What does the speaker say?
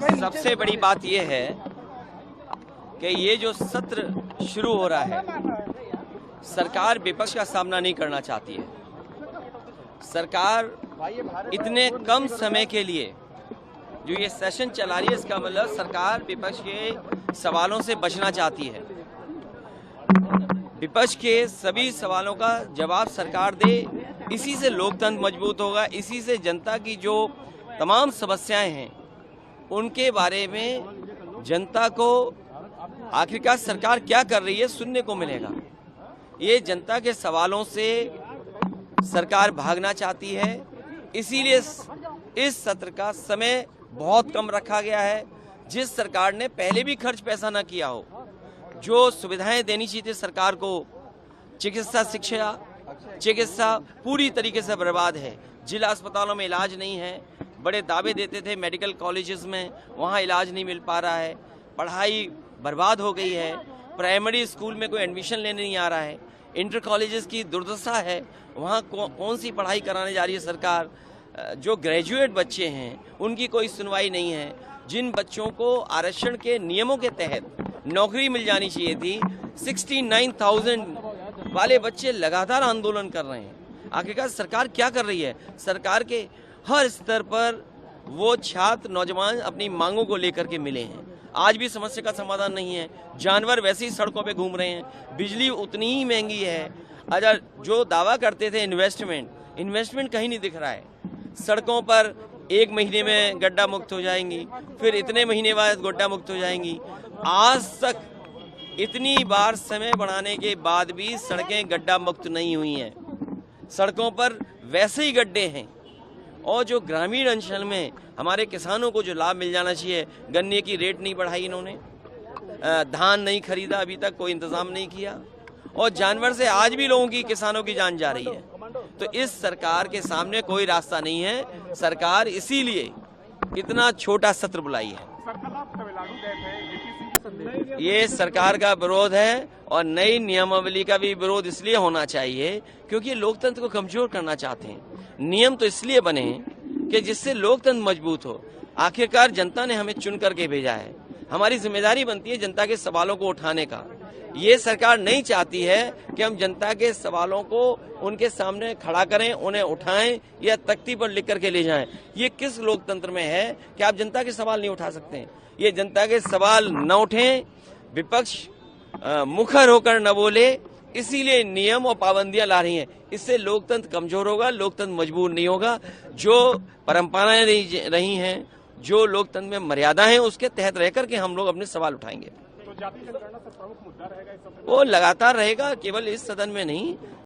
सबसे बड़ी बात यह है कि ये जो सत्र शुरू हो रहा है, सरकार विपक्ष का सामना नहीं करना चाहती है। सरकार इतने कम समय के लिए जो ये सेशन चला रही है, इसका मतलब सरकार विपक्ष के सवालों से बचना चाहती है। विपक्ष के सभी सवालों का जवाब सरकार दे, इसी से लोकतंत्र मजबूत होगा, इसी से जनता की जो तमाम समस्याएं हैं उनके बारे में जनता को आखिरकार सरकार क्या कर रही है सुनने को मिलेगा। ये जनता के सवालों से सरकार भागना चाहती है, इसीलिए इस सत्र का समय बहुत कम रखा गया है। जिस सरकार ने पहले भी खर्च पैसा न किया हो, जो सुविधाएं देनी चाहिए थी सरकार को, चिकित्सा पूरी तरीके से बर्बाद है। जिला अस्पतालों में इलाज नहीं है, बड़े दावे देते थे मेडिकल कॉलेजेस में, वहाँ इलाज नहीं मिल पा रहा है। पढ़ाई बर्बाद हो गई है, प्राइमरी स्कूल में कोई एडमिशन लेने नहीं आ रहा है। इंटर कॉलेजेस की दुर्दशा है, वहाँ कौन सी पढ़ाई कराने जा रही है सरकार। जो ग्रेजुएट बच्चे हैं उनकी कोई सुनवाई नहीं है। जिन बच्चों को आरक्षण के नियमों के तहत नौकरी मिल जानी चाहिए थी, 69,000 वाले बच्चे लगातार आंदोलन कर रहे हैं। आखिरकार सरकार क्या कर रही है? सरकार के हर स्तर पर वो छात्र नौजवान अपनी मांगों को लेकर के मिले हैं। आज भी समस्या का समाधान नहीं है। जानवर वैसे ही सड़कों पे घूम रहे हैं, बिजली उतनी ही महंगी है। अगर जो दावा करते थे इन्वेस्टमेंट कहीं नहीं दिख रहा है। सड़कों पर 1 महीने में गड्ढा मुक्त हो जाएंगी, फिर इतने महीने बाद गड्ढा मुक्त हो जाएंगी। आज तक इतनी बार समय बढ़ाने के बाद भी सड़कें गड्ढा मुक्त नहीं हुई हैं। सड़कों पर वैसे ही गड्ढे हैं। और जो ग्रामीण अंचल में हमारे किसानों को जो लाभ मिल जाना चाहिए, गन्ने की रेट नहीं बढ़ाई इन्होंने, धान नहीं खरीदा, अभी तक कोई इंतजाम नहीं किया, और जानवर से आज भी लोगों की, किसानों की जान जा रही है। तो इस सरकार के सामने कोई रास्ता नहीं है। सरकार इसीलिए इतना छोटा सत्र बुलाई है। ये सरकार का विरोध है, और नई नियमावली का भी विरोध इसलिए होना चाहिए क्योंकि लोकतंत्र को कमजोर करना चाहते हैं। नियम तो इसलिए बने कि जिससे लोकतंत्र मजबूत हो। आखिरकार जनता ने हमें चुन करके भेजा है, हमारी जिम्मेदारी बनती है जनता के सवालों को उठाने का। ये सरकार नहीं चाहती है कि हम जनता के सवालों को उनके सामने खड़ा करें, उन्हें उठाएं या तख्ती पर लिख करके ले जाएं। ये किस लोकतंत्र में है कि आप जनता के सवाल नहीं उठा सकते हैं? ये जनता के सवाल न उठें, विपक्ष मुखर होकर न बोले, इसीलिए नियम और पाबंदियां ला रही हैं। इससे लोकतंत्र कमजोर होगा, लोकतंत्र मजबूत नहीं होगा। जो परंपराएं रही हैं, जो लोकतंत्र में मर्यादा है, उसके तहत रह करके हम लोग अपने सवाल उठाएंगे। तो जाति जनगणना प्रमुख मुद्दा रहेगा, वो लगातार रहेगा, केवल इस सदन में नहीं।